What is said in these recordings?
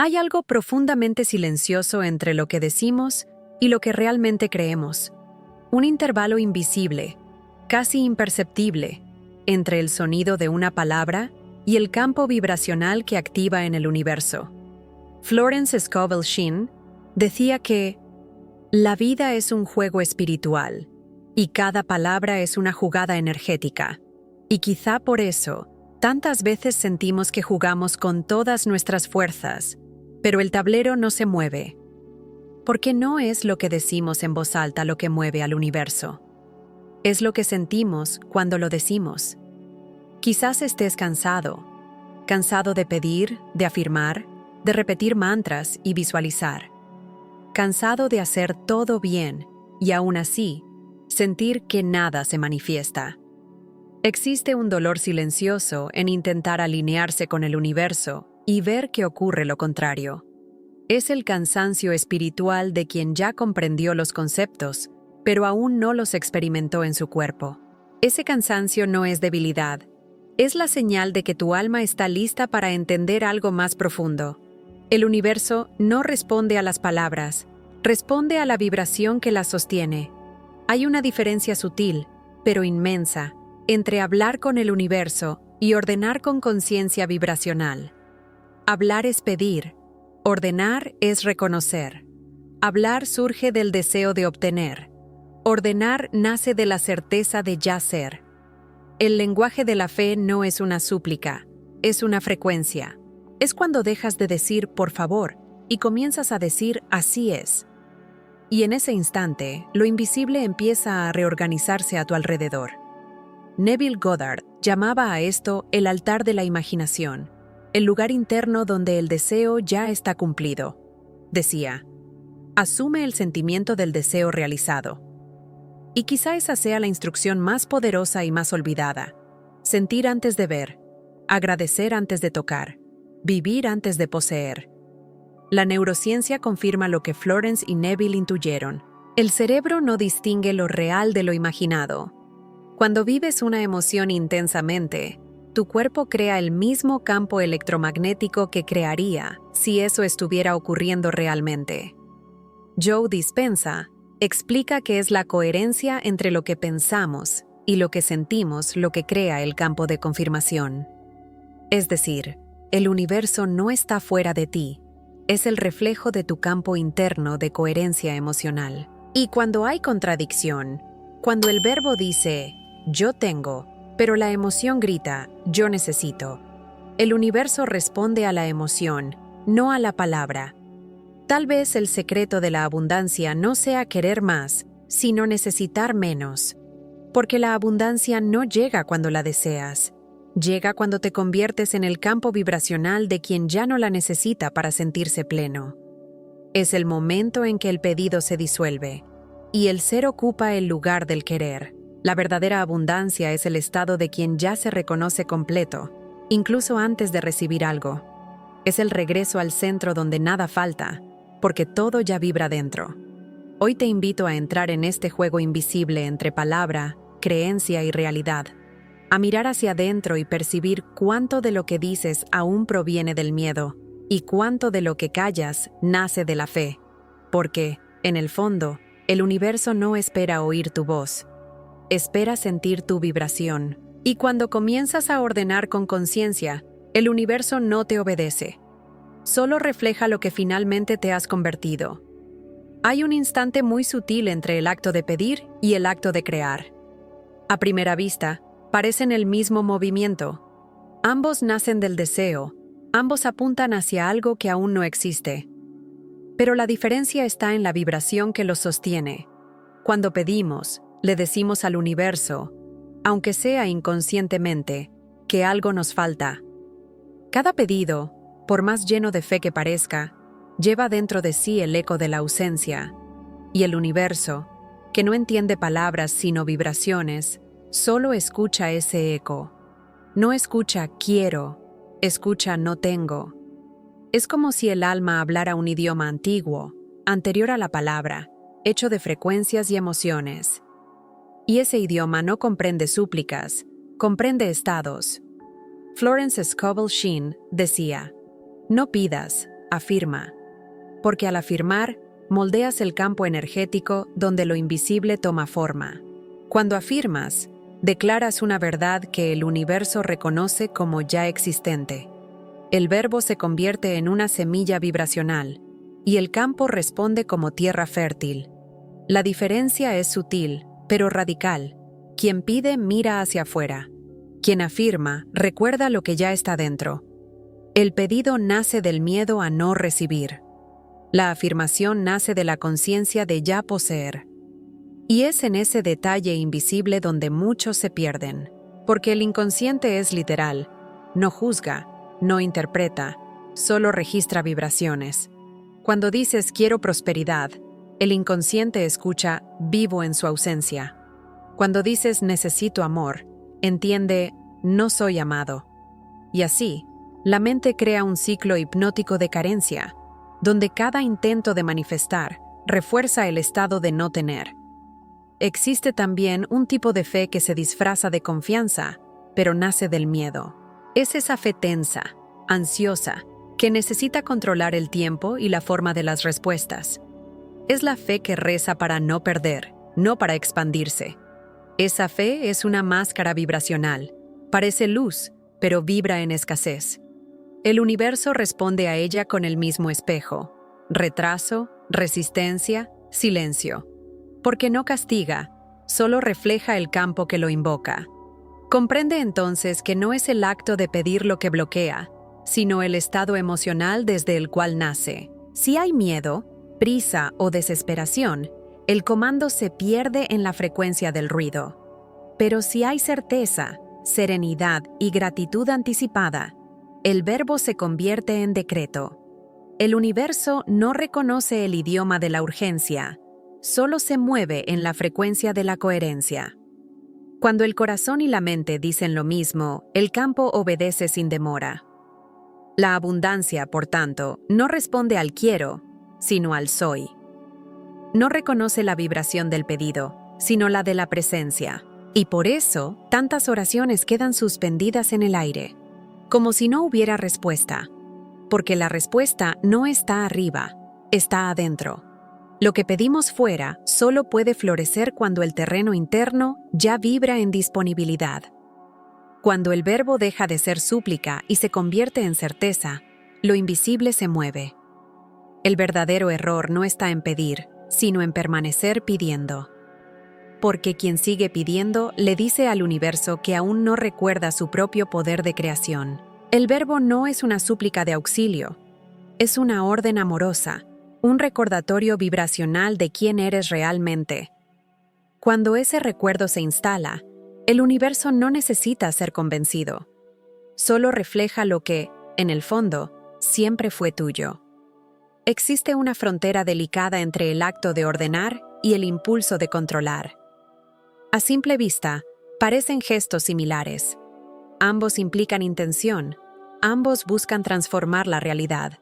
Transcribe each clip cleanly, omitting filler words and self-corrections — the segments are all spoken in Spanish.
Hay algo profundamente silencioso entre lo que decimos y lo que realmente creemos. Un intervalo invisible, casi imperceptible, entre el sonido de una palabra y el campo vibracional que activa en el universo. Florence Scovel Shinn decía que la vida es un juego espiritual y cada palabra es una jugada energética. Y quizá por eso, tantas veces sentimos que jugamos con todas nuestras fuerzas, pero el tablero no se mueve. Porque no es lo que decimos en voz alta lo que mueve al universo. Es lo que sentimos cuando lo decimos. Quizás estés cansado de pedir, de afirmar, de repetir mantras y visualizar. Cansado de hacer todo bien y aún así, sentir que nada se manifiesta. Existe un dolor silencioso en intentar alinearse con el universo y ver que ocurre lo contrario. Es el cansancio espiritual de quien ya comprendió los conceptos, pero aún no los experimentó en su cuerpo. Ese cansancio no es debilidad, es la señal de que tu alma está lista para entender algo más profundo. El universo no responde a las palabras, responde a la vibración que las sostiene. Hay una diferencia sutil, pero inmensa, entre hablar con el universo y ordenar con conciencia vibracional. Hablar es pedir, ordenar es reconocer. Hablar surge del deseo de obtener. Ordenar nace de la certeza de ya ser. El lenguaje de la fe no es una súplica, es una frecuencia. Es cuando dejas de decir por favor y comienzas a decir así es. Y en ese instante, lo invisible empieza a reorganizarse a tu alrededor. Neville Goddard llamaba a esto el altar de la imaginación, el lugar interno donde el deseo ya está cumplido. Decía, asume el sentimiento del deseo realizado. Y quizá esa sea la instrucción más poderosa y más olvidada. Sentir antes de ver, agradecer antes de tocar, vivir antes de poseer. La neurociencia confirma lo que Florence y Neville intuyeron. El cerebro no distingue lo real de lo imaginado. Cuando vives una emoción intensamente, tu cuerpo crea el mismo campo electromagnético que crearía si eso estuviera ocurriendo realmente. Joe Dispenza explica que es la coherencia entre lo que pensamos y lo que sentimos lo que crea el campo de confirmación. Es decir, el universo no está fuera de ti, es el reflejo de tu campo interno de coherencia emocional. Y cuando hay contradicción, cuando el verbo dice, yo tengo, pero la emoción grita, yo necesito, el universo responde a la emoción, no a la palabra. Tal vez el secreto de la abundancia no sea querer más, sino necesitar menos. Porque la abundancia no llega cuando la deseas. Llega cuando te conviertes en el campo vibracional de quien ya no la necesita para sentirse pleno. Es el momento en que el pedido se disuelve, y el ser ocupa el lugar del querer. La verdadera abundancia es el estado de quien ya se reconoce completo, incluso antes de recibir algo. Es el regreso al centro donde nada falta, porque todo ya vibra dentro. Hoy te invito a entrar en este juego invisible entre palabra, creencia y realidad, a mirar hacia adentro y percibir cuánto de lo que dices aún proviene del miedo y cuánto de lo que callas nace de la fe. Porque, en el fondo, el universo no espera oír tu voz, espera sentir tu vibración. Y cuando comienzas a ordenar con conciencia, el universo no te obedece. Solo refleja lo que finalmente te has convertido. Hay un instante muy sutil entre el acto de pedir y el acto de crear. A primera vista, parecen el mismo movimiento. Ambos nacen del deseo, ambos apuntan hacia algo que aún no existe. Pero la diferencia está en la vibración que los sostiene. Cuando pedimos, le decimos al universo, aunque sea inconscientemente, que algo nos falta. Cada pedido, por más lleno de fe que parezca, lleva dentro de sí el eco de la ausencia, y el universo, que no entiende palabras sino vibraciones, solo escucha ese eco. No escucha quiero, escucha no tengo. Es como si el alma hablara un idioma antiguo, anterior a la palabra, hecho de frecuencias y emociones. Y ese idioma no comprende súplicas, comprende estados. Florence Scovel Shinn decía, no pidas, afirma, porque al afirmar, moldeas el campo energético donde lo invisible toma forma. Cuando afirmas, declaras una verdad que el universo reconoce como ya existente. El verbo se convierte en una semilla vibracional, y el campo responde como tierra fértil. La diferencia es sutil, pero radical. Quien pide mira hacia afuera. Quien afirma recuerda lo que ya está dentro. El pedido nace del miedo a no recibir. La afirmación nace de la conciencia de ya poseer. Y es en ese detalle invisible donde muchos se pierden, porque el inconsciente es literal, no juzga, no interpreta, solo registra vibraciones. Cuando dices quiero prosperidad, el inconsciente escucha vivo en su ausencia. Cuando dices necesito amor, entiende no soy amado. Y así, la mente crea un ciclo hipnótico de carencia, donde cada intento de manifestar refuerza el estado de no tener. Existe también un tipo de fe que se disfraza de confianza, pero nace del miedo. Es esa fe tensa, ansiosa, que necesita controlar el tiempo y la forma de las respuestas. Es la fe que reza para no perder, no para expandirse. Esa fe es una máscara vibracional. Parece luz, pero vibra en escasez. El universo responde a ella con el mismo espejo: retraso, resistencia, silencio. Porque no castiga, solo refleja el campo que lo invoca. Comprende entonces que no es el acto de pedir lo que bloquea, sino el estado emocional desde el cual nace. Si hay miedo, prisa o desesperación, el comando se pierde en la frecuencia del ruido. Pero si hay certeza, serenidad y gratitud anticipada, el verbo se convierte en decreto. El universo no reconoce el idioma de la urgencia, solo se mueve en la frecuencia de la coherencia. Cuando el corazón y la mente dicen lo mismo, el campo obedece sin demora. La abundancia, por tanto, no responde al quiero, sino al soy. No reconoce la vibración del pedido, sino la de la presencia. Y por eso, tantas oraciones quedan suspendidas en el aire, como si no hubiera respuesta. Porque la respuesta no está arriba, está adentro. Lo que pedimos fuera solo puede florecer cuando el terreno interno ya vibra en disponibilidad. Cuando el verbo deja de ser súplica y se convierte en certeza, lo invisible se mueve. El verdadero error no está en pedir, sino en permanecer pidiendo. Porque quien sigue pidiendo le dice al universo que aún no recuerda su propio poder de creación. El verbo no es una súplica de auxilio, es una orden amorosa, un recordatorio vibracional de quién eres realmente. Cuando ese recuerdo se instala, el universo no necesita ser convencido. Solo refleja lo que, en el fondo, siempre fue tuyo. Existe una frontera delicada entre el acto de ordenar y el impulso de controlar. A simple vista, parecen gestos similares. Ambos implican intención, ambos buscan transformar la realidad.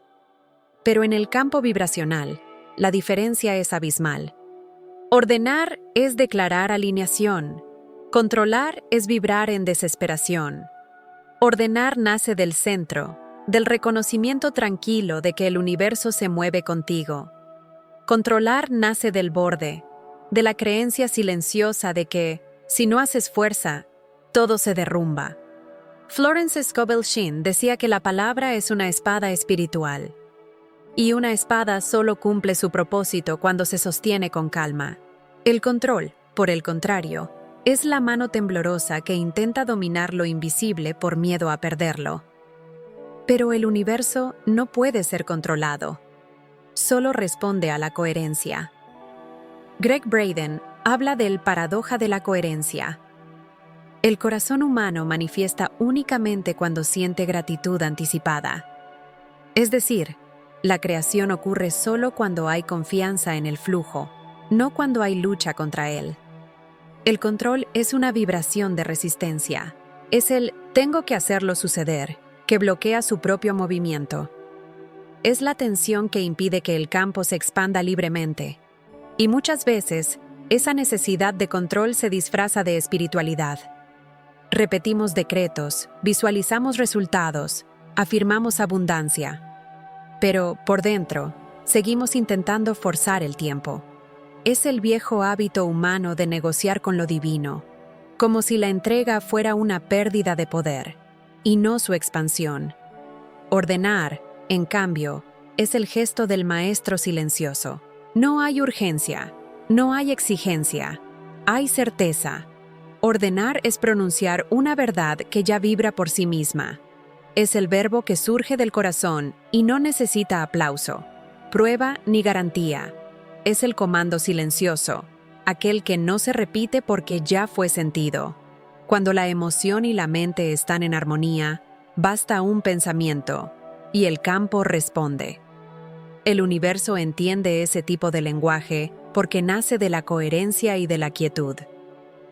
Pero en el campo vibracional, la diferencia es abismal. Ordenar es declarar alineación. Controlar es vibrar en desesperación. Ordenar nace del centro, del reconocimiento tranquilo de que el universo se mueve contigo. Controlar nace del borde, de la creencia silenciosa de que, si no haces fuerza, todo se derrumba. Florence Scovel Shinn decía que la palabra es una espada espiritual. Y una espada solo cumple su propósito cuando se sostiene con calma. El control, por el contrario, es la mano temblorosa que intenta dominar lo invisible por miedo a perderlo. Pero el universo no puede ser controlado. Solo responde a la coherencia. Greg Braden habla del paradoja de la coherencia. El corazón humano manifiesta únicamente cuando siente gratitud anticipada. Es decir, la creación ocurre solo cuando hay confianza en el flujo, no cuando hay lucha contra él. El control es una vibración de resistencia. Es el tengo que hacerlo suceder, que bloquea su propio movimiento. Es la tensión que impide que el campo se expanda libremente. Y muchas veces, esa necesidad de control se disfraza de espiritualidad. Repetimos decretos, visualizamos resultados, afirmamos abundancia. Pero, por dentro, seguimos intentando forzar el tiempo. Es el viejo hábito humano de negociar con lo divino, como si la entrega fuera una pérdida de poder, y no su expansión. Ordenar, en cambio, es el gesto del maestro silencioso. No hay urgencia, no hay exigencia, hay certeza. Ordenar es pronunciar una verdad que ya vibra por sí misma. Es el verbo que surge del corazón y no necesita aplauso, prueba ni garantía. Es el comando silencioso, aquel que no se repite porque ya fue sentido. Cuando la emoción y la mente están en armonía, basta un pensamiento, y el campo responde. El universo entiende ese tipo de lenguaje porque nace de la coherencia y de la quietud.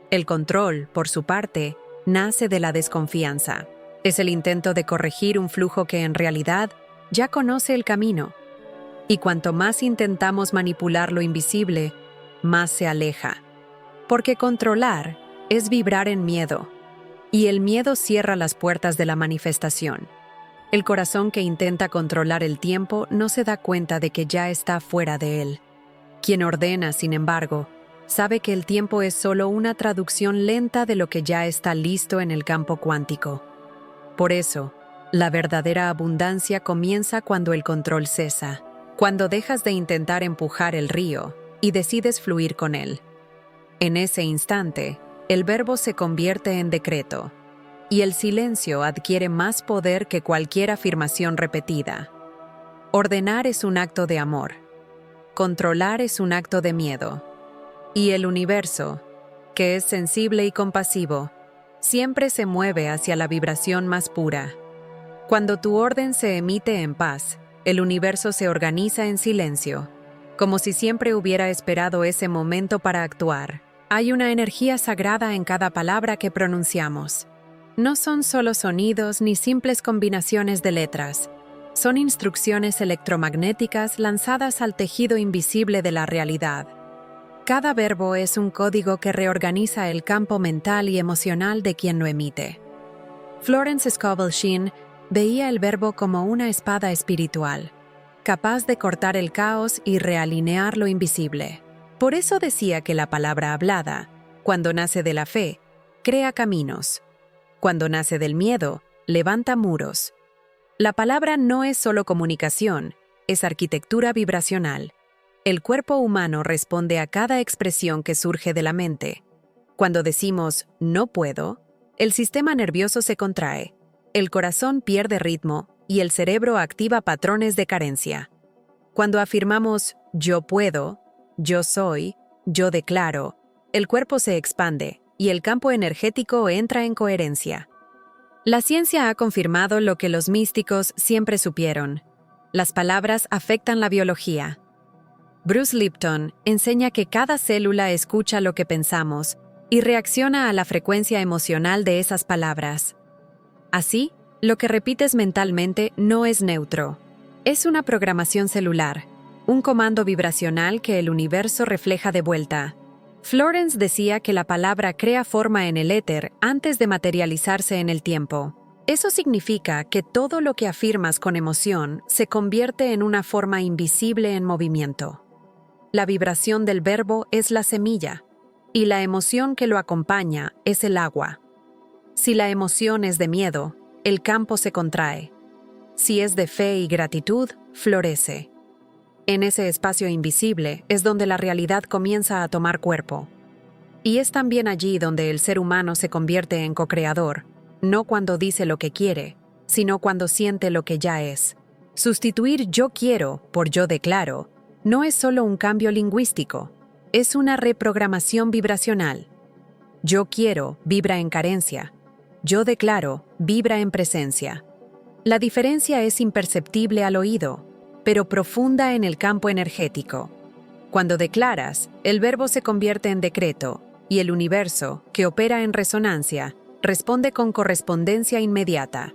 El control, por su parte, nace de la desconfianza. Es el intento de corregir un flujo que en realidad ya conoce el camino. Y cuanto más intentamos manipular lo invisible, más se aleja. Porque controlar es vibrar en miedo, y el miedo cierra las puertas de la manifestación. El corazón que intenta controlar el tiempo no se da cuenta de que ya está fuera de él. Quien ordena, sin embargo, sabe que el tiempo es solo una traducción lenta de lo que ya está listo en el campo cuántico. Por eso, la verdadera abundancia comienza cuando el control cesa, cuando dejas de intentar empujar el río y decides fluir con él. En ese instante, el verbo se convierte en decreto, y el silencio adquiere más poder que cualquier afirmación repetida. Ordenar es un acto de amor, controlar es un acto de miedo, y el universo, que es sensible y compasivo, siempre se mueve hacia la vibración más pura. Cuando tu orden se emite en paz, el universo se organiza en silencio, como si siempre hubiera esperado ese momento para actuar. Hay una energía sagrada en cada palabra que pronunciamos. No son solo sonidos ni simples combinaciones de letras. Son instrucciones electromagnéticas lanzadas al tejido invisible de la realidad. Cada verbo es un código que reorganiza el campo mental y emocional de quien lo emite. Florence Scovel Shinn veía el verbo como una espada espiritual, capaz de cortar el caos y realinear lo invisible. Por eso decía que la palabra hablada, cuando nace de la fe, crea caminos. Cuando nace del miedo, levanta muros. La palabra no es solo comunicación, es arquitectura vibracional. El cuerpo humano responde a cada expresión que surge de la mente. Cuando decimos «no puedo», el sistema nervioso se contrae, el corazón pierde ritmo y el cerebro activa patrones de carencia. Cuando afirmamos «yo puedo», «yo soy», «yo declaro», el cuerpo se expande y el campo energético entra en coherencia. La ciencia ha confirmado lo que los místicos siempre supieron. Las palabras afectan la biología. Bruce Lipton enseña que cada célula escucha lo que pensamos y reacciona a la frecuencia emocional de esas palabras. Así, lo que repites mentalmente no es neutro. Es una programación celular, un comando vibracional que el universo refleja de vuelta. Florence decía que la palabra crea forma en el éter antes de materializarse en el tiempo. Eso significa que todo lo que afirmas con emoción se convierte en una forma invisible en movimiento. La vibración del verbo es la semilla, y la emoción que lo acompaña es el agua. Si la emoción es de miedo, el campo se contrae. Si es de fe y gratitud, florece. En ese espacio invisible es donde la realidad comienza a tomar cuerpo. Y es también allí donde el ser humano se convierte en co-creador, no cuando dice lo que quiere, sino cuando siente lo que ya es. Sustituir yo quiero por yo declaro no es solo un cambio lingüístico, es una reprogramación vibracional. Yo quiero vibra en carencia, yo declaro vibra en presencia. La diferencia es imperceptible al oído, pero profunda en el campo energético. Cuando declaras, el verbo se convierte en decreto, y el universo, que opera en resonancia, responde con correspondencia inmediata.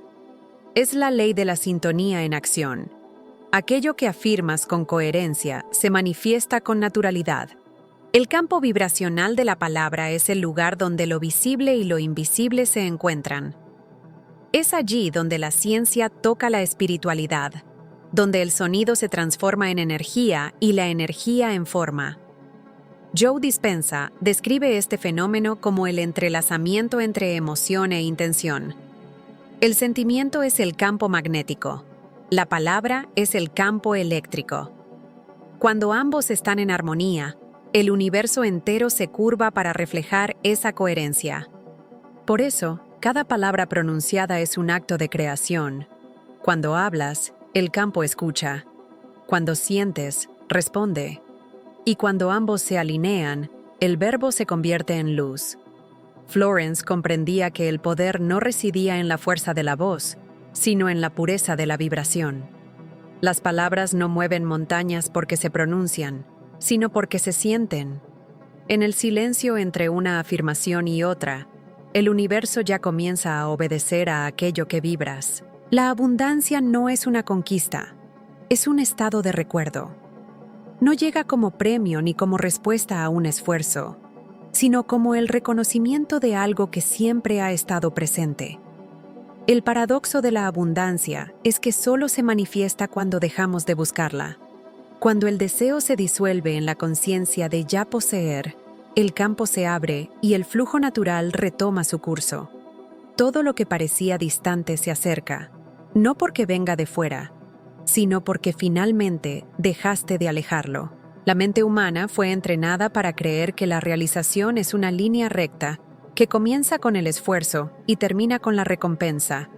Es la ley de la sintonía en acción. Aquello que afirmas con coherencia se manifiesta con naturalidad. El campo vibracional de la palabra es el lugar donde lo visible y lo invisible se encuentran. Es allí donde la ciencia toca la espiritualidad. donde el sonido se transforma en energía y la energía en forma. Joe Dispenza describe este fenómeno como el entrelazamiento entre emoción e intención. El sentimiento es el campo magnético. La palabra es el campo eléctrico. Cuando ambos están en armonía, el universo entero se curva para reflejar esa coherencia. Por eso, cada palabra pronunciada es un acto de creación. Cuando hablas, el campo escucha. Cuando sientes, responde. Y cuando ambos se alinean, el verbo se convierte en luz. Florence comprendía que el poder no residía en la fuerza de la voz, sino en la pureza de la vibración. Las palabras no mueven montañas porque se pronuncian, sino porque se sienten. En el silencio entre una afirmación y otra, el universo ya comienza a obedecer a aquello que vibras. La abundancia no es una conquista, es un estado de recuerdo. No llega como premio ni como respuesta a un esfuerzo, sino como el reconocimiento de algo que siempre ha estado presente. El paradoxo de la abundancia es que solo se manifiesta cuando dejamos de buscarla. Cuando el deseo se disuelve en la conciencia de ya poseer, el campo se abre y el flujo natural retoma su curso. Todo lo que parecía distante se acerca, no porque venga de fuera, sino porque finalmente dejaste de alejarlo. La mente humana fue entrenada para creer que la realización es una línea recta, que comienza con el esfuerzo y termina con la recompensa.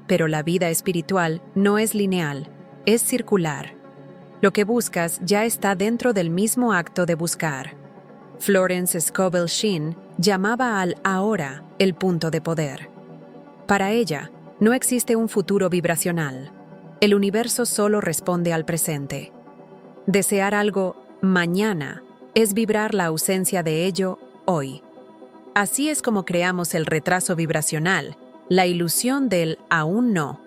Pero la vida espiritual no es lineal, es circular. Lo que buscas ya está dentro del mismo acto de buscar. Florence Scovel Shinn llamaba al ahora el punto de poder. Para ella, no existe un futuro vibracional. El universo solo responde al presente. Desear algo mañana es vibrar la ausencia de ello hoy. Así es como creamos el retraso vibracional, la ilusión del aún no.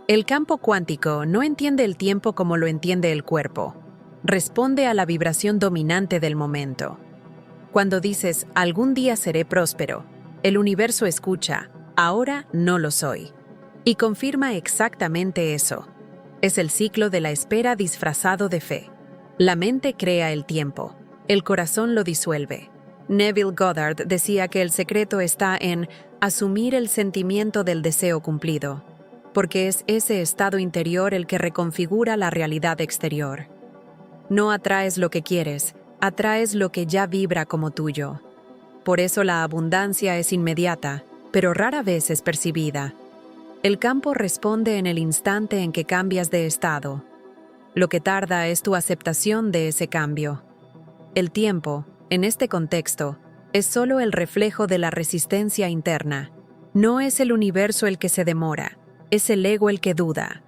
El campo cuántico no entiende el tiempo como lo entiende el cuerpo. Responde a la vibración dominante del momento. Cuando dices, algún día seré próspero, el universo escucha, ahora no lo soy. Y confirma exactamente eso. Es el ciclo de la espera disfrazado de fe. La mente crea el tiempo, el corazón lo disuelve. Neville Goddard decía que el secreto está en asumir el sentimiento del deseo cumplido, porque es ese estado interior el que reconfigura la realidad exterior. No atraes lo que quieres, atraes lo que ya vibra como tuyo. Por eso la abundancia es inmediata, pero rara vez es percibida. El campo responde en el instante en que cambias de estado. Lo que tarda es tu aceptación de ese cambio. El tiempo, en este contexto, es solo el reflejo de la resistencia interna. No es el universo el que se demora, es el ego el que duda.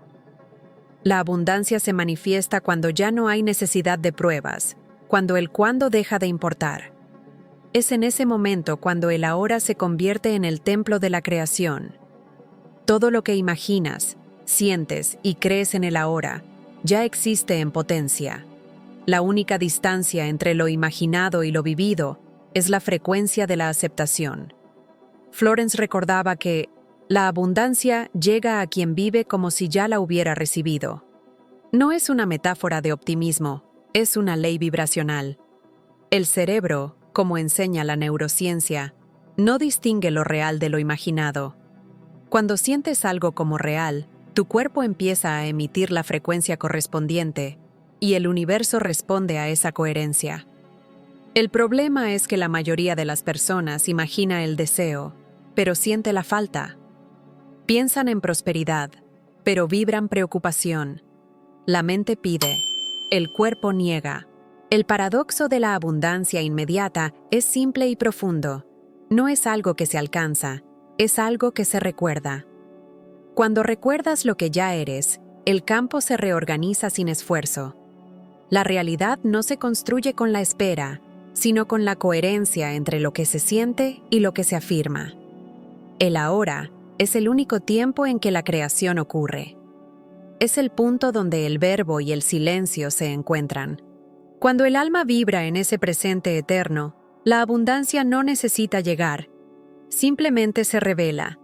La abundancia se manifiesta cuando ya no hay necesidad de pruebas, cuando el cuándo deja de importar. Es en ese momento cuando el ahora se convierte en el templo de la creación. Todo lo que imaginas, sientes y crees en el ahora ya existe en potencia. La única distancia entre lo imaginado y lo vivido es la frecuencia de la aceptación. Florence recordaba que la abundancia llega a quien vive como si ya la hubiera recibido. No es una metáfora de optimismo, es una ley vibracional. El cerebro, como enseña la neurociencia, no distingue lo real de lo imaginado. Cuando sientes algo como real, tu cuerpo empieza a emitir la frecuencia correspondiente y el universo responde a esa coherencia. El problema es que la mayoría de las personas imagina el deseo, pero siente la falta. Piensan en prosperidad, pero vibran preocupación. La mente pide, el cuerpo niega. El paradoxo de la abundancia inmediata es simple y profundo. No es algo que se alcanza, es algo que se recuerda. Cuando recuerdas lo que ya eres, el campo se reorganiza sin esfuerzo. La realidad no se construye con la espera, sino con la coherencia entre lo que se siente y lo que se afirma. El ahora es el único tiempo en que la creación ocurre. Es el punto donde el verbo y el silencio se encuentran. Cuando el alma vibra en ese presente eterno, la abundancia no necesita llegar, simplemente se revela.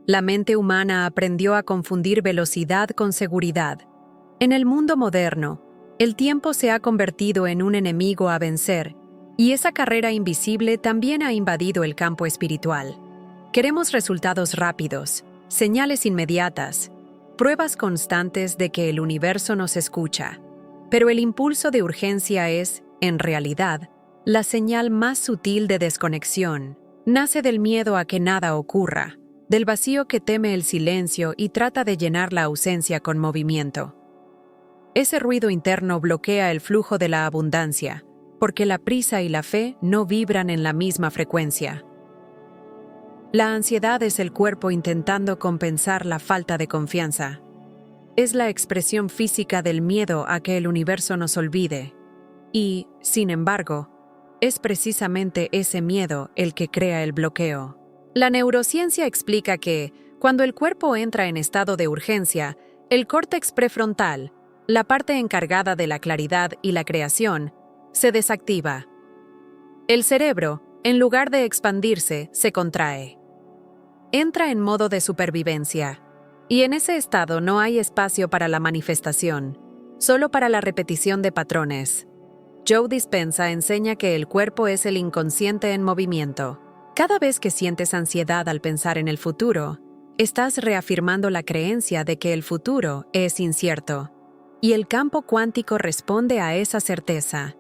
La mente humana aprendió a confundir velocidad con seguridad, En el mundo moderno, el tiempo se ha convertido en un enemigo a vencer, y esa carrera invisible también ha invadido el campo espiritual. Queremos resultados rápidos, señales inmediatas, pruebas constantes de que el universo nos escucha. Pero el impulso de urgencia es, en realidad, la señal más sutil de desconexión. Nace del miedo a que nada ocurra, del vacío que teme el silencio y trata de llenar la ausencia con movimiento. Ese ruido interno bloquea el flujo de la abundancia, porque la prisa y la fe no vibran en la misma frecuencia. La ansiedad es el cuerpo intentando compensar la falta de confianza. Es la expresión física del miedo a que el universo nos olvide. Y, sin embargo, es precisamente ese miedo el que crea el bloqueo. La neurociencia explica que, cuando el cuerpo entra en estado de urgencia, el córtex prefrontal, la parte encargada de la claridad y la creación, se desactiva. El cerebro, en lugar de expandirse, se contrae. Entra en modo de supervivencia, y en ese estado no hay espacio para la manifestación, solo para la repetición de patrones. Joe Dispenza enseña que el cuerpo es el inconsciente en movimiento. Cada vez que sientes ansiedad al pensar en el futuro, estás reafirmando la creencia de que el futuro es incierto. Y el campo cuántico responde a esa certeza.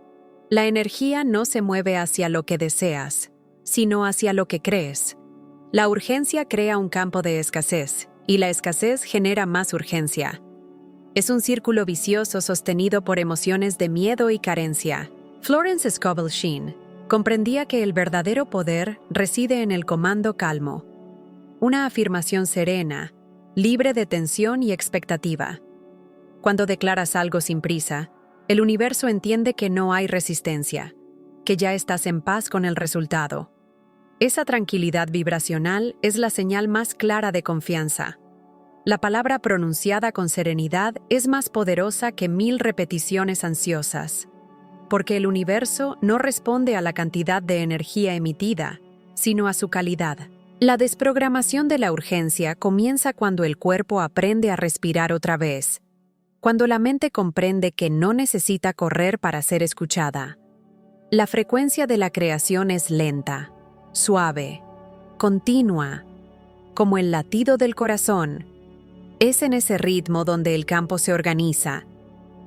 La energía no se mueve hacia lo que deseas, sino hacia lo que crees. La urgencia crea un campo de escasez, y la escasez genera más urgencia. Es un círculo vicioso sostenido por emociones de miedo y carencia. Florence Scovel Shinn comprendía que el verdadero poder reside en el comando calmo, una afirmación serena, libre de tensión y expectativa. Cuando declaras algo sin prisa, el universo entiende que no hay resistencia, que ya estás en paz con el resultado. Esa tranquilidad vibracional es la señal más clara de confianza. La palabra pronunciada con serenidad es más poderosa que 1000 repeticiones ansiosas, porque el universo no responde a la cantidad de energía emitida, sino a su calidad. La desprogramación de la urgencia comienza cuando el cuerpo aprende a respirar otra vez, cuando la mente comprende que no necesita correr para ser escuchada. La frecuencia de la creación es lenta, suave, continua, como el latido del corazón. Es en ese ritmo donde el campo se organiza.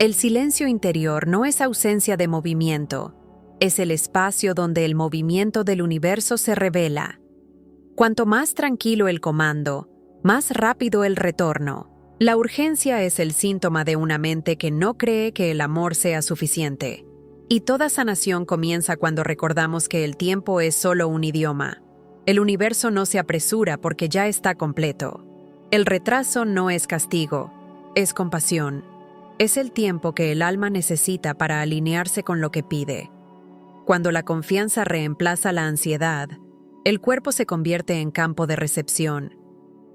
El silencio interior no es ausencia de movimiento, es el espacio donde el movimiento del universo se revela. Cuanto más tranquilo el comando, más rápido el retorno. La urgencia es el síntoma de una mente que no cree que el amor sea suficiente. Y toda sanación comienza cuando recordamos que el tiempo es solo un idioma. El universo no se apresura porque ya está completo. El retraso no es castigo, es compasión. Es el tiempo que el alma necesita para alinearse con lo que pide. Cuando la confianza reemplaza la ansiedad, el cuerpo se convierte en campo de recepción.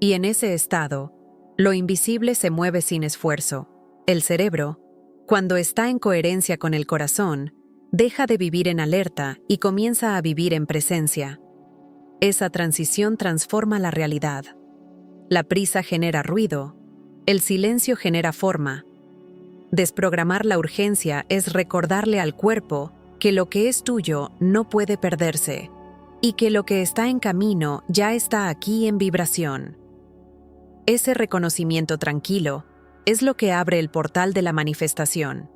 Y en ese estado, lo invisible se mueve sin esfuerzo. El cerebro, cuando está en coherencia con el corazón, deja de vivir en alerta y comienza a vivir en presencia. Esa transición transforma la realidad. La prisa genera ruido, el silencio genera forma. Desprogramar la urgencia es recordarle al cuerpo que lo que es tuyo no puede perderse y que lo que está en camino ya está aquí en vibración. Ese reconocimiento tranquilo es lo que abre el portal de la manifestación.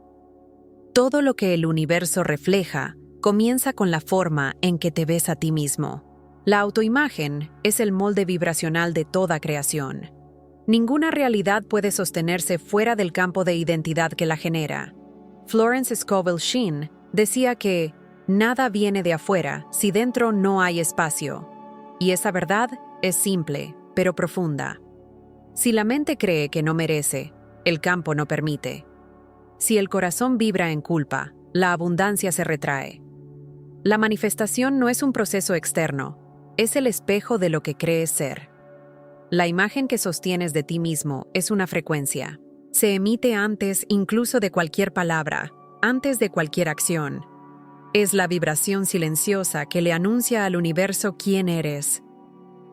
Todo lo que el universo refleja comienza con la forma en que te ves a ti mismo. La autoimagen es el molde vibracional de toda creación. Ninguna realidad puede sostenerse fuera del campo de identidad que la genera. Florence Scovel Shinn decía que nada viene de afuera si dentro no hay espacio. Y esa verdad es simple, pero profunda. Si la mente cree que no merece, el campo no permite. Si el corazón vibra en culpa, la abundancia se retrae. La manifestación no es un proceso externo, es el espejo de lo que crees ser. La imagen que sostienes de ti mismo es una frecuencia. Se emite antes incluso de cualquier palabra, antes de cualquier acción. Es la vibración silenciosa que le anuncia al universo quién eres.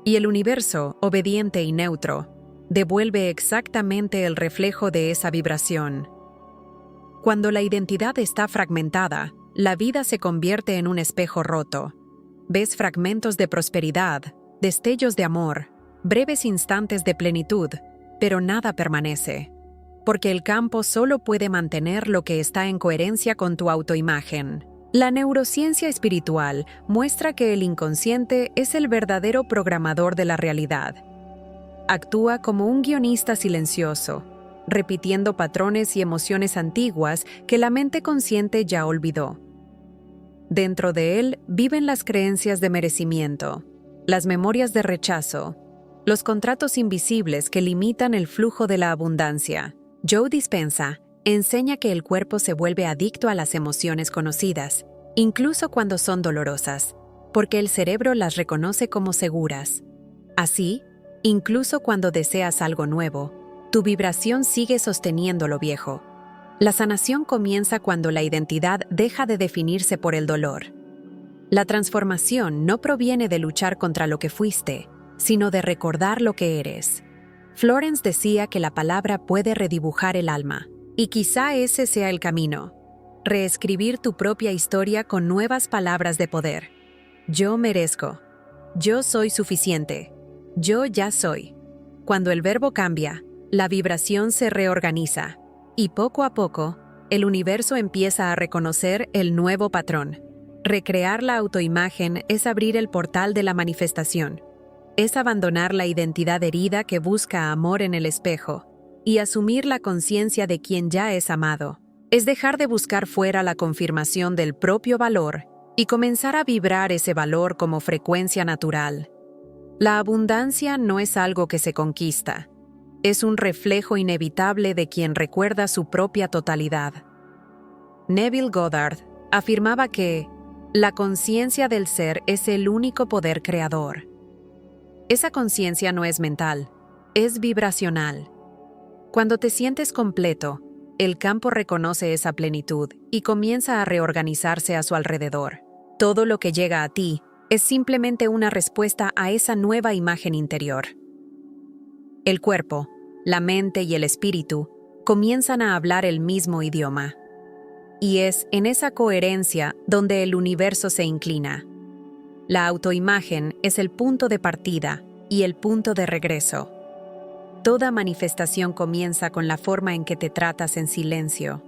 Y el universo, obediente y neutro, devuelve exactamente el reflejo de esa vibración. Cuando la identidad está fragmentada, la vida se convierte en un espejo roto. Ves fragmentos de prosperidad, destellos de amor, breves instantes de plenitud, pero nada permanece, porque el campo solo puede mantener lo que está en coherencia con tu autoimagen. La neurociencia espiritual muestra que el inconsciente es el verdadero programador de la realidad. Actúa como un guionista silencioso, repitiendo patrones y emociones antiguas que la mente consciente ya olvidó. Dentro de él viven las creencias de merecimiento, las memorias de rechazo, los contratos invisibles que limitan el flujo de la abundancia. Joe Dispenza enseña que el cuerpo se vuelve adicto a las emociones conocidas, incluso cuando son dolorosas, porque el cerebro las reconoce como seguras. Así, incluso cuando deseas algo nuevo, tu vibración sigue sosteniendo lo viejo. La sanación comienza cuando la identidad deja de definirse por el dolor. La transformación no proviene de luchar contra lo que fuiste, sino de recordar lo que eres. Florence decía que la palabra puede redibujar el alma, y quizá ese sea el camino. Reescribir tu propia historia con nuevas palabras de poder. Yo merezco. Yo soy suficiente. Yo ya soy. Cuando el verbo cambia, la vibración se reorganiza, y poco a poco, el universo empieza a reconocer el nuevo patrón. Recrear la autoimagen es abrir el portal de la manifestación. Es abandonar la identidad herida que busca amor en el espejo y asumir la conciencia de quien ya es amado. Es dejar de buscar fuera la confirmación del propio valor y comenzar a vibrar ese valor como frecuencia natural. La abundancia no es algo que se conquista, es un reflejo inevitable de quien recuerda su propia totalidad. Neville Goddard afirmaba que la conciencia del ser es el único poder creador. Esa conciencia no es mental, es vibracional. Cuando te sientes completo, el campo reconoce esa plenitud y comienza a reorganizarse a su alrededor. Todo lo que llega a ti es simplemente una respuesta a esa nueva imagen interior. El cuerpo, la mente y el espíritu comienzan a hablar el mismo idioma. Y es en esa coherencia donde el universo se inclina. La autoimagen es el punto de partida y el punto de regreso. Toda manifestación comienza con la forma en que te tratas en silencio,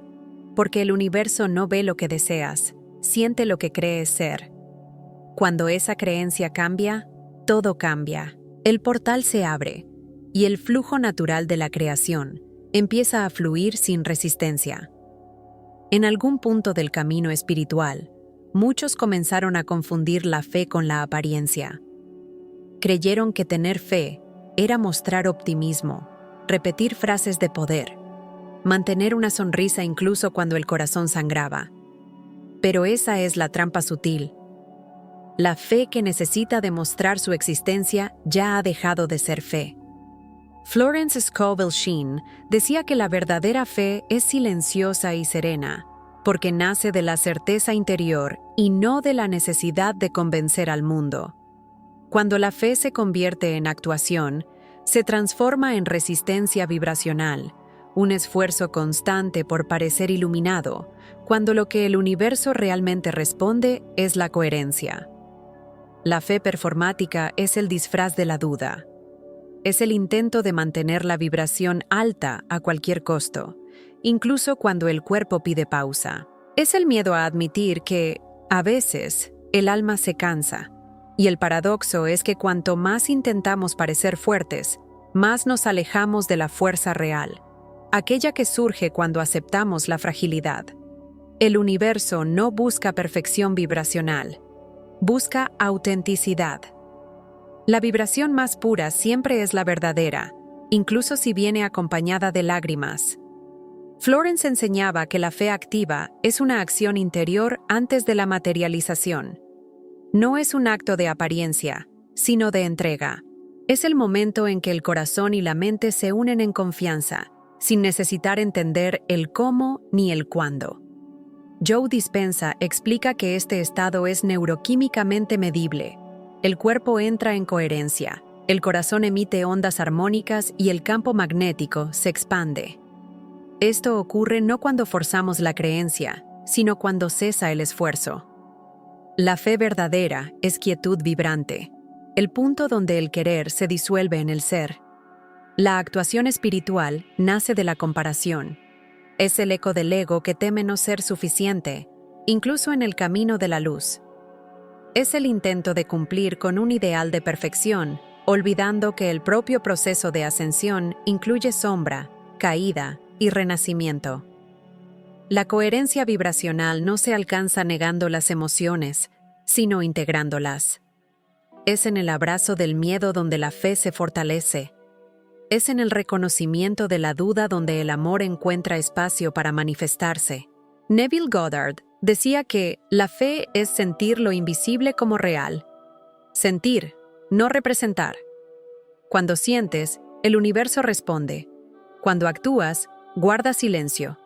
porque el universo no ve lo que deseas, siente lo que crees ser. Cuando esa creencia cambia, todo cambia. El portal se abre, y el flujo natural de la creación empieza a fluir sin resistencia. En algún punto del camino espiritual, muchos comenzaron a confundir la fe con la apariencia. Creyeron que tener fe era mostrar optimismo, repetir frases de poder, mantener una sonrisa incluso cuando el corazón sangraba. Pero esa es la trampa sutil. La fe que necesita demostrar su existencia ya ha dejado de ser fe. Florence Scovel Shinn decía que la verdadera fe es silenciosa y serena, porque nace de la certeza interior y no de la necesidad de convencer al mundo. Cuando la fe se convierte en actuación, se transforma en resistencia vibracional, un esfuerzo constante por parecer iluminado, cuando lo que el universo realmente responde es la coherencia. La fe performática es el disfraz de la duda. Es el intento de mantener la vibración alta a cualquier costo, incluso cuando el cuerpo pide pausa. Es el miedo a admitir que, a veces, el alma se cansa. Y el paradoxo es que cuanto más intentamos parecer fuertes, más nos alejamos de la fuerza real, aquella que surge cuando aceptamos la fragilidad. El universo no busca perfección vibracional, busca autenticidad. La vibración más pura siempre es la verdadera, incluso si viene acompañada de lágrimas. Florence enseñaba que la fe activa es una acción interior antes de la materialización. No es un acto de apariencia, sino de entrega. Es el momento en que el corazón y la mente se unen en confianza, sin necesitar entender el cómo ni el cuándo. Joe Dispenza explica que este estado es neuroquímicamente medible. El cuerpo entra en coherencia, El corazón emite ondas armónicas y el campo magnético se expande. Esto ocurre no cuando forzamos la creencia, sino cuando cesa el esfuerzo. La fe verdadera es quietud vibrante, el punto donde el querer se disuelve en el ser. La actuación espiritual nace de la comparación. Es el eco del ego que teme no ser suficiente, incluso en el camino de la luz. Es el intento de cumplir con un ideal de perfección, olvidando que el propio proceso de ascensión incluye sombra, caída y renacimiento. La coherencia vibracional no se alcanza negando las emociones, sino integrándolas. Es en el abrazo del miedo donde la fe se fortalece. Es en el reconocimiento de la duda donde el amor encuentra espacio para manifestarse. Neville Goddard decía que la fe es sentir lo invisible como real. Sentir, no representar. Cuando sientes, el universo responde. Cuando actúas, guarda silencio.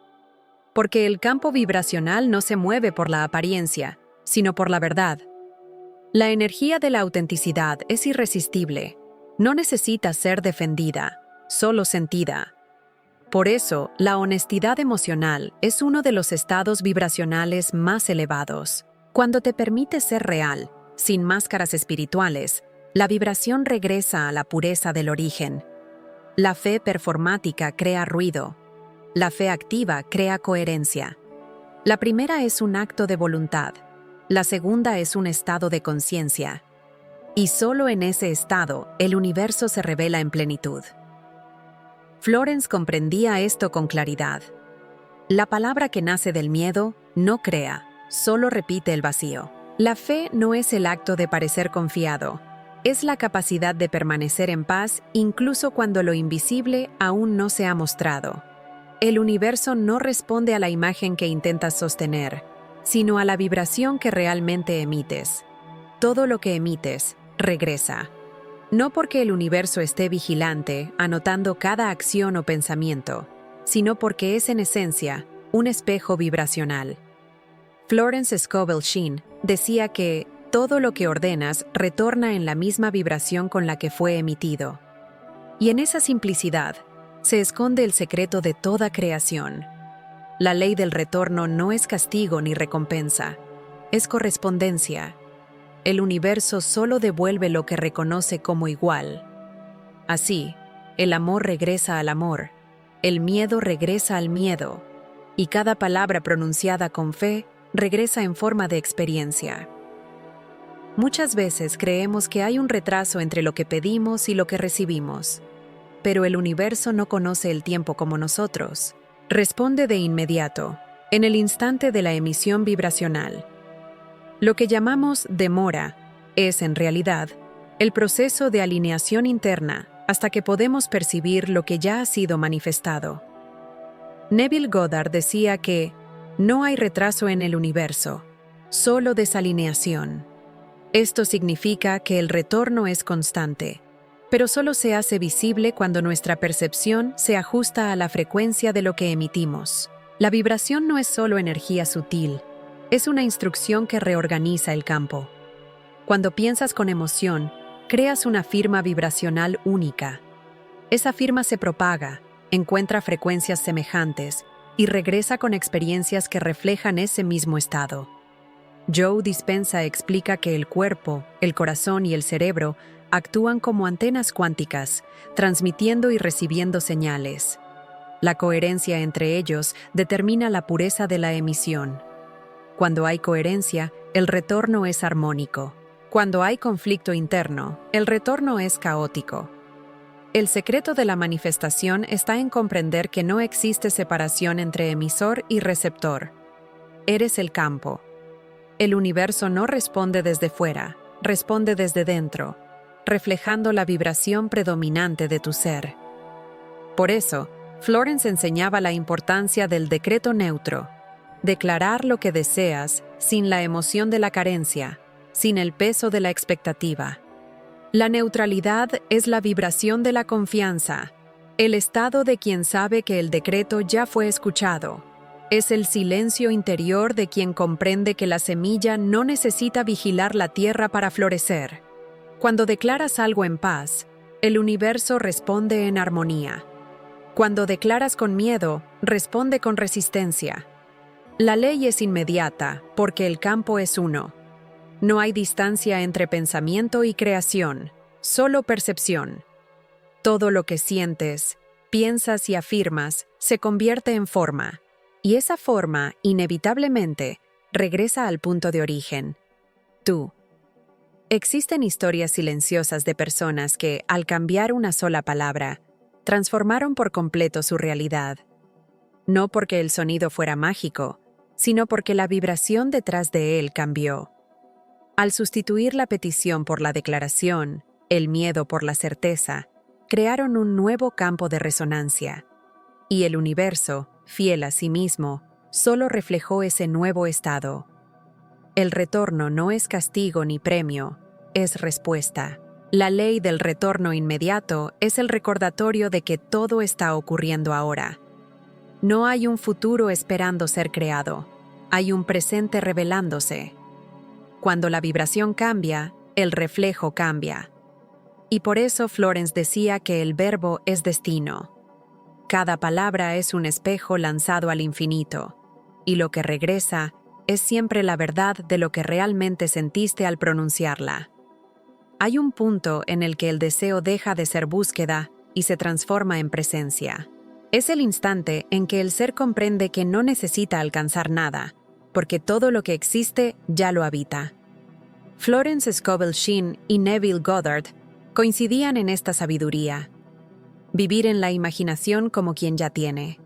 Porque el campo vibracional no se mueve por la apariencia, sino por la verdad. La energía de la autenticidad es irresistible. No necesita ser defendida, solo sentida. Por eso, la honestidad emocional es uno de los estados vibracionales más elevados. Cuando te permites ser real, sin máscaras espirituales, la vibración regresa a la pureza del origen. La fe performática crea ruido. La fe activa crea coherencia. La primera es un acto de voluntad. La segunda es un estado de conciencia. Y solo en ese estado, el universo se revela en plenitud. Florence comprendía esto con claridad. La palabra que nace del miedo no crea, solo repite el vacío. La fe no es el acto de parecer confiado, es la capacidad de permanecer en paz incluso cuando lo invisible aún no se ha mostrado. El universo no responde a la imagen que intentas sostener, sino a la vibración que realmente emites. Todo lo que emites regresa. No porque el universo esté vigilante, anotando cada acción o pensamiento, sino porque es en esencia un espejo vibracional. Florence Scovel Shinn decía que todo lo que ordenas retorna en la misma vibración con la que fue emitido. Y en esa simplicidad se esconde el secreto de toda creación. La ley del retorno no es castigo ni recompensa, es correspondencia. El universo solo devuelve lo que reconoce como igual. Así, el amor regresa al amor, el miedo regresa al miedo, y cada palabra pronunciada con fe regresa en forma de experiencia. Muchas veces creemos que hay un retraso entre lo que pedimos y lo que recibimos, pero el universo no conoce el tiempo como nosotros. Responde de inmediato, en el instante de la emisión vibracional. Lo que llamamos demora es, en realidad, el proceso de alineación interna hasta que podemos percibir lo que ya ha sido manifestado. Neville Goddard decía que no hay retraso en el universo, solo desalineación. Esto significa que el retorno es constante, pero solo se hace visible cuando nuestra percepción se ajusta a la frecuencia de lo que emitimos. La vibración no es solo energía sutil, es una instrucción que reorganiza el campo. Cuando piensas con emoción, creas una firma vibracional única. Esa firma se propaga, encuentra frecuencias semejantes y regresa con experiencias que reflejan ese mismo estado. Joe Dispenza explica que el cuerpo, el corazón y el cerebro actúan como antenas cuánticas, transmitiendo y recibiendo señales. La coherencia entre ellos determina la pureza de la emisión. Cuando hay coherencia, el retorno es armónico. Cuando hay conflicto interno, el retorno es caótico. El secreto de la manifestación está en comprender que no existe separación entre emisor y receptor. Eres el campo. El universo no responde desde fuera, responde desde dentro, reflejando la vibración predominante de tu ser. Por eso, Florence enseñaba la importancia del decreto neutro, declarar lo que deseas sin la emoción de la carencia, sin el peso de la expectativa. La neutralidad es la vibración de la confianza, el estado de quien sabe que el decreto ya fue escuchado. Es el silencio interior de quien comprende que la semilla no necesita vigilar la tierra para florecer. Cuando declaras algo en paz, el universo responde en armonía. Cuando declaras con miedo, responde con resistencia. La ley es inmediata porque el campo es uno. No hay distancia entre pensamiento y creación, solo percepción. Todo lo que sientes, piensas y afirmas se convierte en forma, y esa forma, inevitablemente, regresa al punto de origen, tú. Existen historias silenciosas de personas que, al cambiar una sola palabra, transformaron por completo su realidad. No porque el sonido fuera mágico, sino porque la vibración detrás de él cambió. Al sustituir la petición por la declaración, el miedo por la certeza, crearon un nuevo campo de resonancia. Y el universo, fiel a sí mismo, solo reflejó ese nuevo estado. El retorno no es castigo ni premio, es respuesta. La ley del retorno inmediato es el recordatorio de que todo está ocurriendo ahora. No hay un futuro esperando ser creado, hay un presente revelándose. Cuando la vibración cambia, el reflejo cambia. Y por eso Florence decía que el verbo es destino. Cada palabra es un espejo lanzado al infinito, y lo que regresa es siempre la verdad de lo que realmente sentiste al pronunciarla. Hay un punto en el que el deseo deja de ser búsqueda y se transforma en presencia. Es el instante en que el ser comprende que no necesita alcanzar nada, porque todo lo que existe ya lo habita. Florence Scovel Shinn y Neville Goddard coincidían en esta sabiduría. Vivir en la imaginación como quien ya tiene.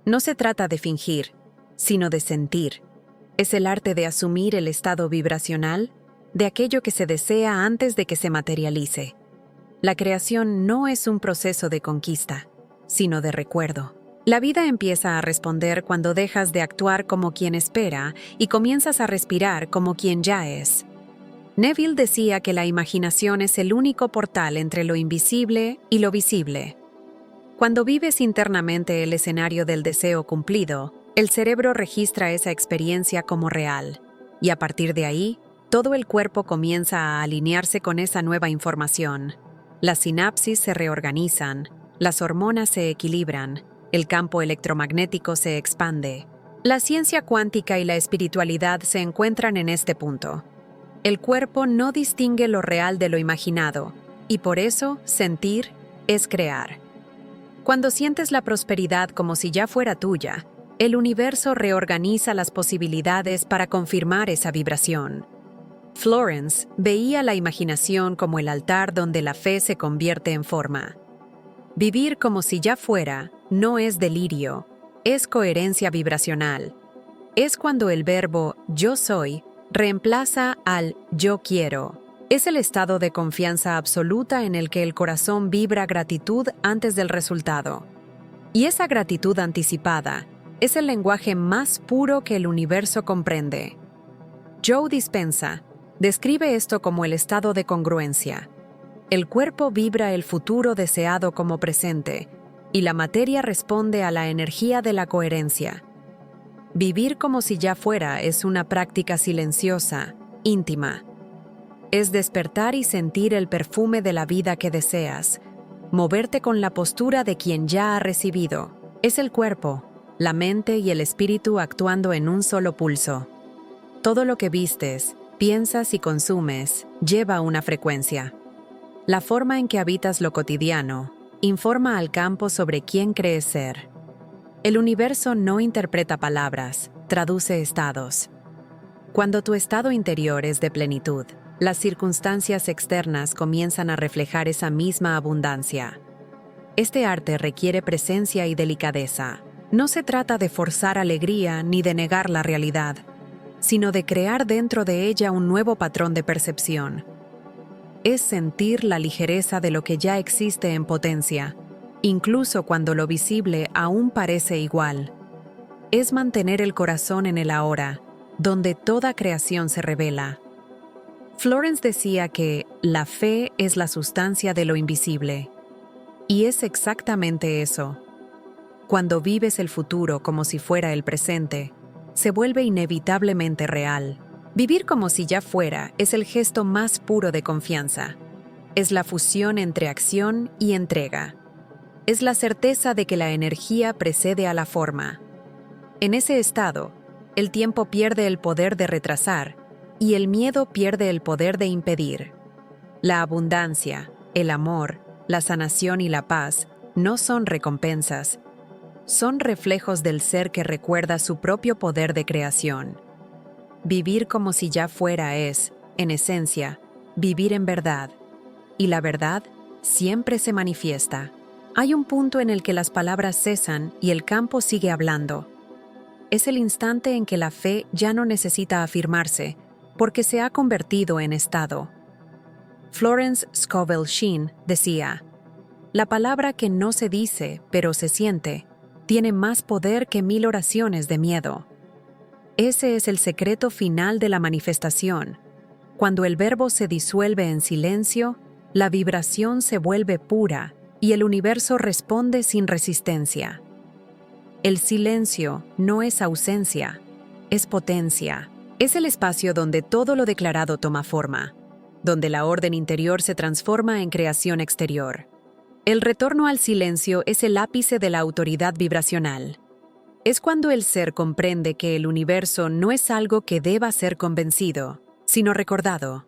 No se trata de fingir, sino de sentir. Es el arte de asumir el estado vibracional de aquello que se desea antes de que se materialice. La creación no es un proceso de conquista, sino de recuerdo. La vida empieza a responder cuando dejas de actuar como quien espera y comienzas a respirar como quien ya es. Neville decía que la imaginación es el único portal entre lo invisible y lo visible. Cuando vives internamente el escenario del deseo cumplido, el cerebro registra esa experiencia como real, y a partir de ahí, todo el cuerpo comienza a alinearse con esa nueva información. Las sinapsis se reorganizan, las hormonas se equilibran, el campo electromagnético se expande. La ciencia cuántica y la espiritualidad se encuentran en este punto. El cuerpo no distingue lo real de lo imaginado, y por eso sentir es crear. Cuando sientes la prosperidad como si ya fuera tuya, el universo reorganiza las posibilidades para confirmar esa vibración. Florence veía la imaginación como el altar donde la fe se convierte en forma. Vivir como si ya fuera no es delirio, es coherencia vibracional. Es cuando el verbo yo soy reemplaza al yo quiero. Es el estado de confianza absoluta en el que el corazón vibra gratitud antes del resultado. Y esa gratitud anticipada es el lenguaje más puro que el universo comprende. Joe Dispenza describe esto como el estado de congruencia. El cuerpo vibra el futuro deseado como presente, y la materia responde a la energía de la coherencia. Vivir como si ya fuera es una práctica silenciosa, íntima. Es despertar y sentir el perfume de la vida que deseas, moverte con la postura de quien ya ha recibido. Es el cuerpo, la mente y el espíritu actuando en un solo pulso. Todo lo que vistes, piensas y consumes lleva una frecuencia. La forma en que habitas lo cotidiano informa al campo sobre quién crees ser. El universo no interpreta palabras, traduce estados. Cuando tu estado interior es de plenitud, las circunstancias externas comienzan a reflejar esa misma abundancia. Este arte requiere presencia y delicadeza. No se trata de forzar alegría ni de negar la realidad, sino de crear dentro de ella un nuevo patrón de percepción. Es sentir la ligereza de lo que ya existe en potencia, incluso cuando lo visible aún parece igual. Es mantener el corazón en el ahora, donde toda creación se revela. Florence decía que la fe es la sustancia de lo invisible. Y es exactamente eso. Cuando vives el futuro como si fuera el presente, se vuelve inevitablemente real. Vivir como si ya fuera es el gesto más puro de confianza. Es la fusión entre acción y entrega. Es la certeza de que la energía precede a la forma. En ese estado, el tiempo pierde el poder de retrasar y el miedo pierde el poder de impedir. La abundancia, el amor, la sanación y la paz no son recompensas. Son reflejos del ser que recuerda su propio poder de creación. Vivir como si ya fuera es, en esencia, vivir en verdad. Y la verdad siempre se manifiesta. Hay un punto en el que las palabras cesan y el campo sigue hablando. Es el instante en que la fe ya no necesita afirmarse, porque se ha convertido en estado. Florence Scovel Shinn decía, «La palabra que no se dice, pero se siente, tiene más poder que 1000 oraciones de miedo». Ese es el secreto final de la manifestación. Cuando el verbo se disuelve en silencio, la vibración se vuelve pura y el universo responde sin resistencia. El silencio no es ausencia, es potencia. Es el espacio donde todo lo declarado toma forma, donde la orden interior se transforma en creación exterior. El retorno al silencio es el ápice de la autoridad vibracional. Es cuando el ser comprende que el universo no es algo que deba ser convencido, sino recordado.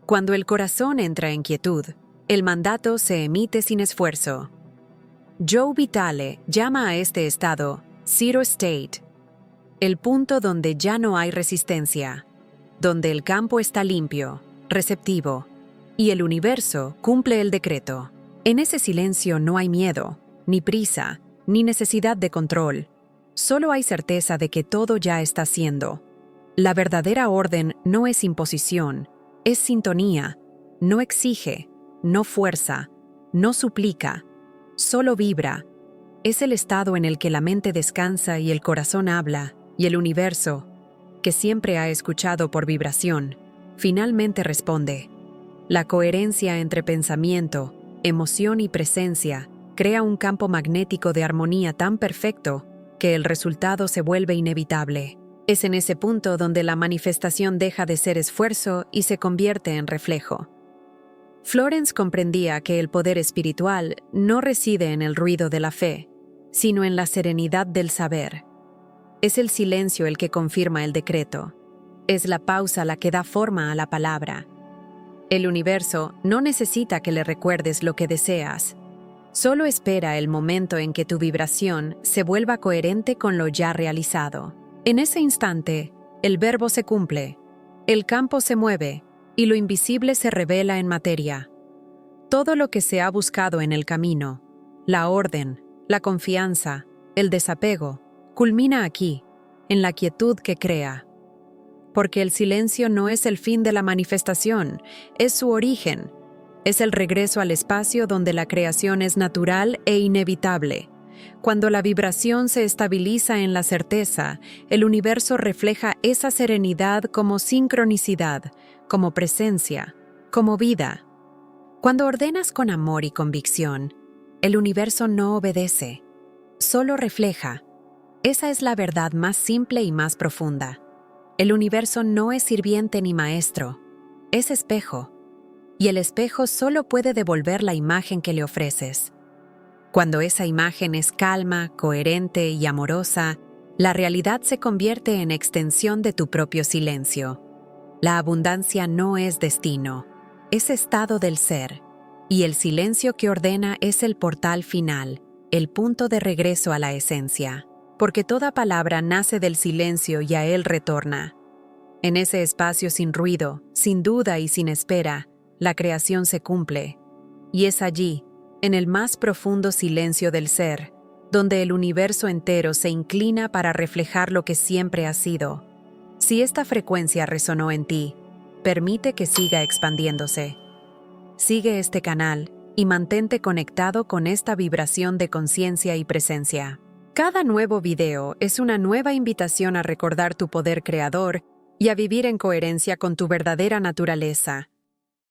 Cuando el corazón entra en quietud, el mandato se emite sin esfuerzo. Joe Vitale llama a este estado Zero State, el punto donde ya no hay resistencia, donde el campo está limpio, receptivo, y el universo cumple el decreto. En ese silencio no hay miedo, ni prisa, ni necesidad de control. Solo hay certeza de que todo ya está siendo. La verdadera orden no es imposición, es sintonía, no exige, no fuerza, no suplica, solo vibra. Es el estado en el que la mente descansa y el corazón habla, y el universo, que siempre ha escuchado por vibración, finalmente responde. La coherencia entre pensamiento, emoción y presencia crea un campo magnético de armonía tan perfecto que el resultado se vuelve inevitable. Es en ese punto donde la manifestación deja de ser esfuerzo y se convierte en reflejo. Florence comprendía que el poder espiritual no reside en el ruido de la fe, sino en la serenidad del saber. Es el silencio el que confirma el decreto. Es la pausa la que da forma a la palabra. El universo no necesita que le recuerdes lo que deseas. Solo espera el momento en que tu vibración se vuelva coherente con lo ya realizado. En ese instante, el verbo se cumple, el campo se mueve y lo invisible se revela en materia. Todo lo que se ha buscado en el camino, la orden, la confianza, el desapego, culmina aquí, en la quietud que crea. Porque el silencio no es el fin de la manifestación, es su origen. Es el regreso al espacio donde la creación es natural e inevitable. Cuando la vibración se estabiliza en la certeza, el universo refleja esa serenidad como sincronicidad, como presencia, como vida. Cuando ordenas con amor y convicción, el universo no obedece, solo refleja. Esa es la verdad más simple y más profunda. El universo no es sirviente ni maestro, es espejo. Y el espejo solo puede devolver la imagen que le ofreces. Cuando esa imagen es calma, coherente y amorosa, la realidad se convierte en extensión de tu propio silencio. La abundancia no es destino, es estado del ser, y el silencio que ordena es el portal final, el punto de regreso a la esencia, porque toda palabra nace del silencio y a él retorna. En ese espacio sin ruido, sin duda y sin espera, la creación se cumple, y es allí, en el más profundo silencio del ser, donde el universo entero se inclina para reflejar lo que siempre ha sido. Si esta frecuencia resonó en ti, permite que siga expandiéndose. Sigue este canal y mantente conectado con esta vibración de conciencia y presencia. Cada nuevo video es una nueva invitación a recordar tu poder creador y a vivir en coherencia con tu verdadera naturaleza.